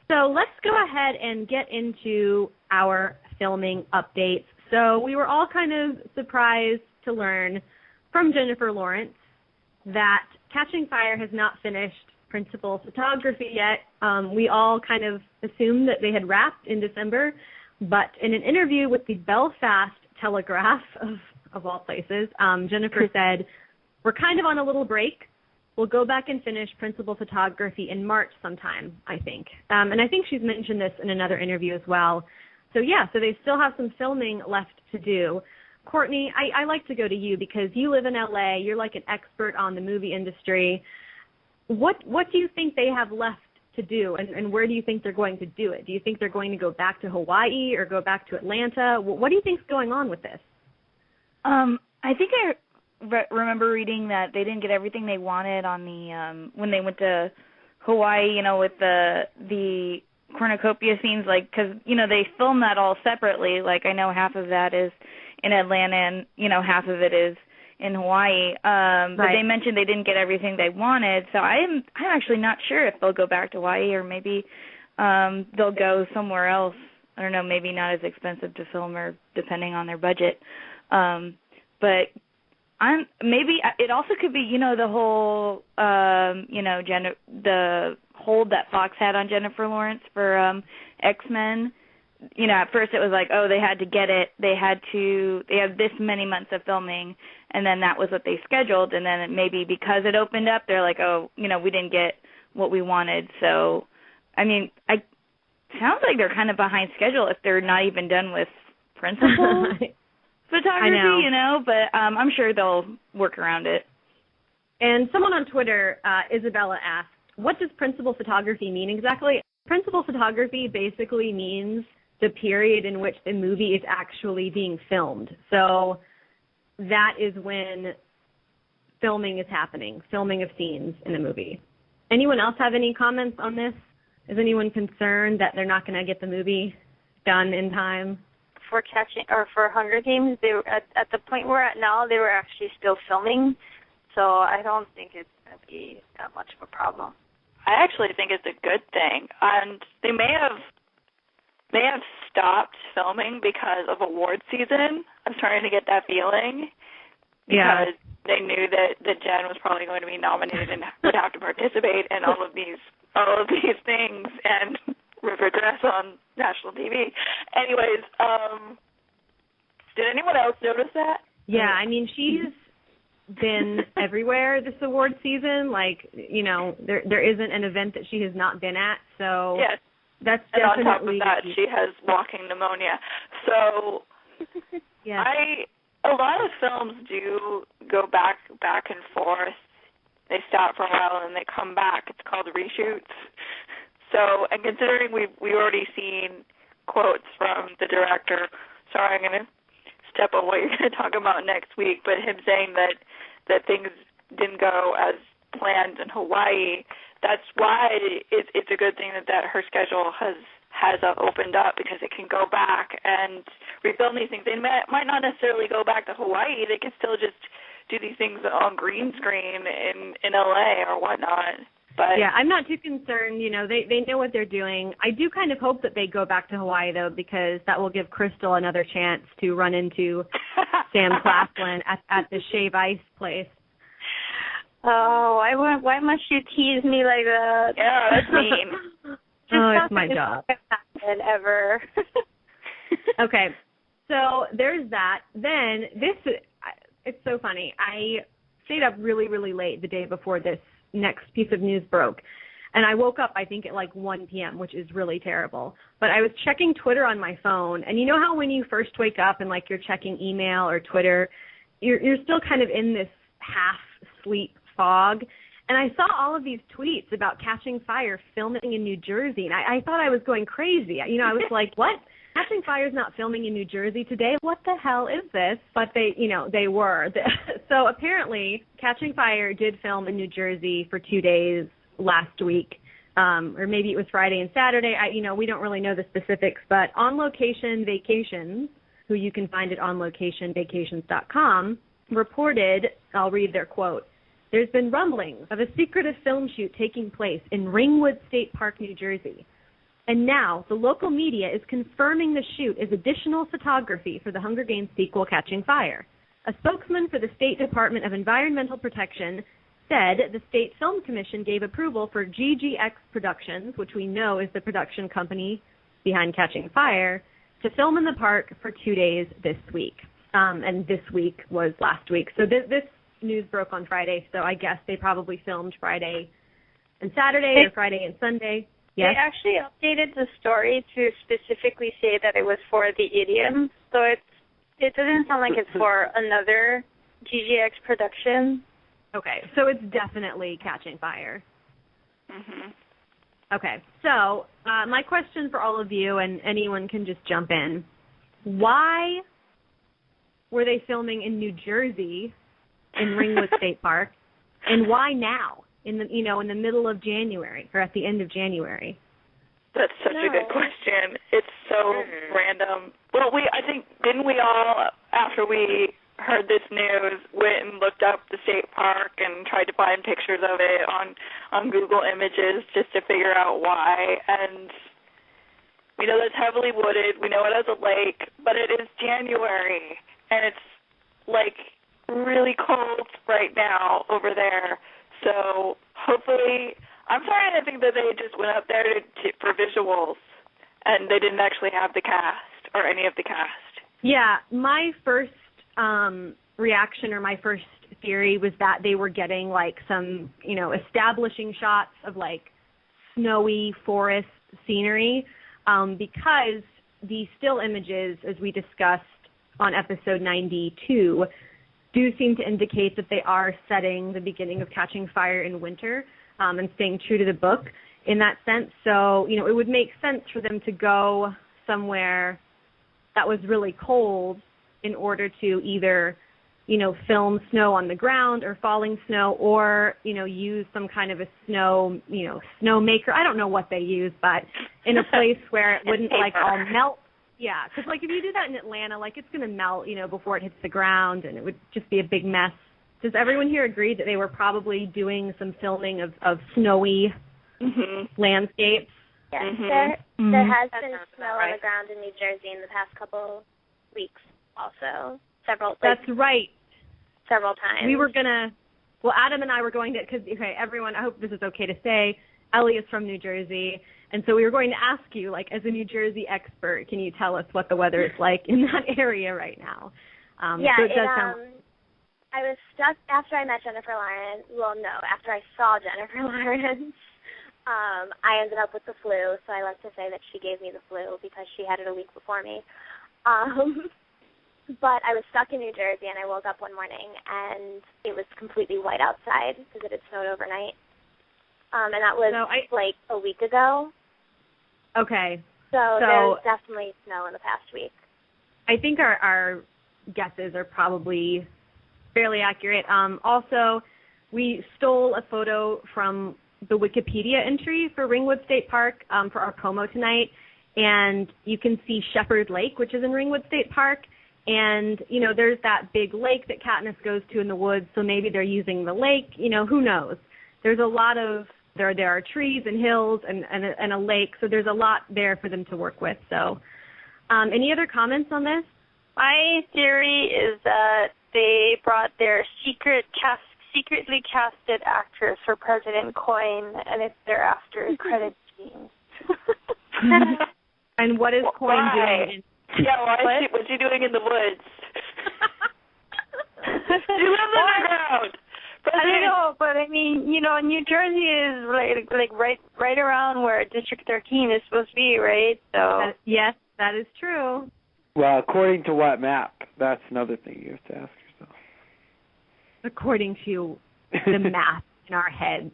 So let's go ahead and get into our filming updates. So we were all kind of surprised to learn from Jennifer Lawrence that Catching Fire has not finished principal photography yet. We all kind of assumed that they had wrapped in December, but in an interview with the Belfast Telegraph, of all places, Jennifer said, "We're kind of on a little break. We'll go back and finish principal photography in March sometime, I think." And I think she's mentioned this in another interview as well. So, so they still have some filming left to do. Courtney, I like to go to you because you live in LA. You're like an expert on the movie industry. What do you think they have left to do, and where do you think they're going to do it? Do you think they're going to go back to Hawaii or go back to Atlanta? What do you think is going on with this? I think I remember reading that they didn't get everything they wanted on the when they went to Hawaii, with the cornucopia scenes, because they filmed that all separately. I know half of that is in Atlanta and half of it is in Hawaii. But they mentioned they didn't get everything they wanted, so I'm actually not sure if they'll go back to Hawaii or maybe they'll go somewhere else. I don't know, maybe not as expensive to film or depending on their budget. But maybe it also could be, the whole, the hold that Fox had on Jennifer Lawrence for X-Men. At first it was they had to get it. They had this many months of filming, and then that was what they scheduled. And then maybe because it opened up, they're we didn't get what we wanted. So, sounds like they're kind of behind schedule if they're not even done with principal photography, but I'm sure they'll work around it. And someone on Twitter, Isabella, asked, what does principal photography mean exactly? Principal photography basically means the period in which the movie is actually being filmed. So that is when filming is happening, filming of scenes in a movie. Anyone else have any comments on this? Is anyone concerned that they're not going to get the movie done in time? For Hunger Games, they were at the point we're at now, they were actually still filming, so I don't think it's going to be that much of a problem. I actually think it's a good thing, and they may have stopped filming because of award season. I'm starting to get that feeling because they knew that Jen was probably going to be nominated and would have to participate in all of these things and regress on national TV. Anyways, did anyone else notice that? Yeah, she's been everywhere this award season. There isn't an event that she has not been at. So yes. That's and definitely. on top of that, she has walking pneumonia. So yeah. A lot of films do go back and forth. They stop for a while and they come back. It's called reshoots. So, and considering we've already seen quotes from the director, sorry, I'm going to step on what you're going to talk about next week, but him saying that things didn't go as planned in Hawaii, that's why it's a good thing that her schedule has opened up, because it can go back and refilm these things. They might not necessarily go back to Hawaii. They can still just do these things on green screen in LA or whatnot. But yeah, I'm not too concerned. They know what they're doing. I do kind of hope that they go back to Hawaii, though, because that will give Crystal another chance to run into Sam Claflin at the Shave Ice place. Oh, why must you tease me like that? Yeah, that's mean. It's my job. Ever. Okay, so there's that. Then it's so funny. I stayed up really, really late the day before this next piece of news broke. And I woke up, I think, at 1 p.m., which is really terrible. But I was checking Twitter on my phone. And you know how when you first wake up and, you're checking email or Twitter, you're still kind of in this half-sleep fog. And I saw all of these tweets about Catching Fire filming in New Jersey. And I thought I was going crazy. I was like, what? Catching Fire's not filming in New Jersey today? What the hell is this? But they were. So apparently Catching Fire did film in New Jersey for 2 days last week. Or maybe it was Friday and Saturday. We don't really know the specifics. But On Location Vacations, who you can find at onlocationvacations.com, reported, I'll read their quote, "There's been rumblings of a secretive film shoot taking place in Ringwood State Park, New Jersey. And now the local media is confirming the shoot is additional photography for the Hunger Games sequel, Catching Fire. A spokesman for the State Department of Environmental Protection said the State Film Commission gave approval for HGX Productions, which we know is the production company behind Catching Fire, to film in the park for 2 days this week. And this week was last week. So this news broke on Friday, so I guess they probably filmed Friday and Saturday or Friday and Sunday. Yes? They actually updated the story to specifically say that it was for the idiom, so it doesn't sound like it's for another HGX production. Okay, so it's definitely Catching Fire. Mhm. Okay, so my question for all of you, and anyone can just jump in, why were they filming in New Jersey in Ringwood State Park, and why now in the middle of January or at the end of January? That's such a good question. It's so random. Well, I think, didn't we all, after we heard this news, went and looked up the state park and tried to find pictures of it on Google Images just to figure out why? And we know it's heavily wooded. We know it has a lake, but it is January, and it's, like, really cold right now over there. So hopefully, I'm sorry I think that they just went up there for visuals, and they didn't actually have the cast or any of the cast. Yeah, my first reaction or my first theory was that they were getting like some, establishing shots of like snowy forest scenery because the still images, as we discussed on episode 92, do seem to indicate that they are setting the beginning of Catching Fire in winter and staying true to the book in that sense. So, it would make sense for them to go somewhere that was really cold in order to either, film snow on the ground or falling snow or, use some kind of a snow, snowmaker. I don't know what they use, but in a place where it wouldn't like all melt. Yeah, because like if you do that in Atlanta, like it's going to melt, before it hits the ground, and it would just be a big mess. Does everyone here agree that they were probably doing some filming of snowy landscapes? Yes, Mm-hmm. there has been snow on the ground in New Jersey in the past couple weeks also. That's right. Several times. We were going to, Adam and I were going to, because, everyone, I hope this is okay to say, Ellie is from New Jersey, and so we were going to ask you, like, as a New Jersey expert, can you tell us what the weather is like in that area right now? Yeah, so it does sound... I was stuck after I met Jennifer Lawrence. Well, no, after I saw Jennifer Lawrence. I ended up with the flu, so I like to say that she gave me the flu because she had it a week before me. But I was stuck in New Jersey, and I woke up one morning, and it was completely white outside because it had snowed overnight. And that was like a week ago. Okay. So there's definitely snow in the past week. I think our guesses are probably fairly accurate. Also, we stole a photo from the Wikipedia entry for Ringwood State Park for our promo tonight, and you can see Shepherd Lake, which is in Ringwood State Park, and, there's that big lake that Katniss goes to in the woods, so maybe they're using the lake, who knows. There's a lot of, there are trees and hills and a lake, so there's a lot there for them to work with. So any other comments on this? My theory is that they brought their secretly casted actress for President Coin, and it's their after credit scene. And what is Coin doing? What's she doing in the woods? She lives underground. I don't know, but I mean, New Jersey is like right around where District 13 is supposed to be, right? So yes, that is true. Well, according to what map? That's another thing you have to ask yourself. According to the math in our heads.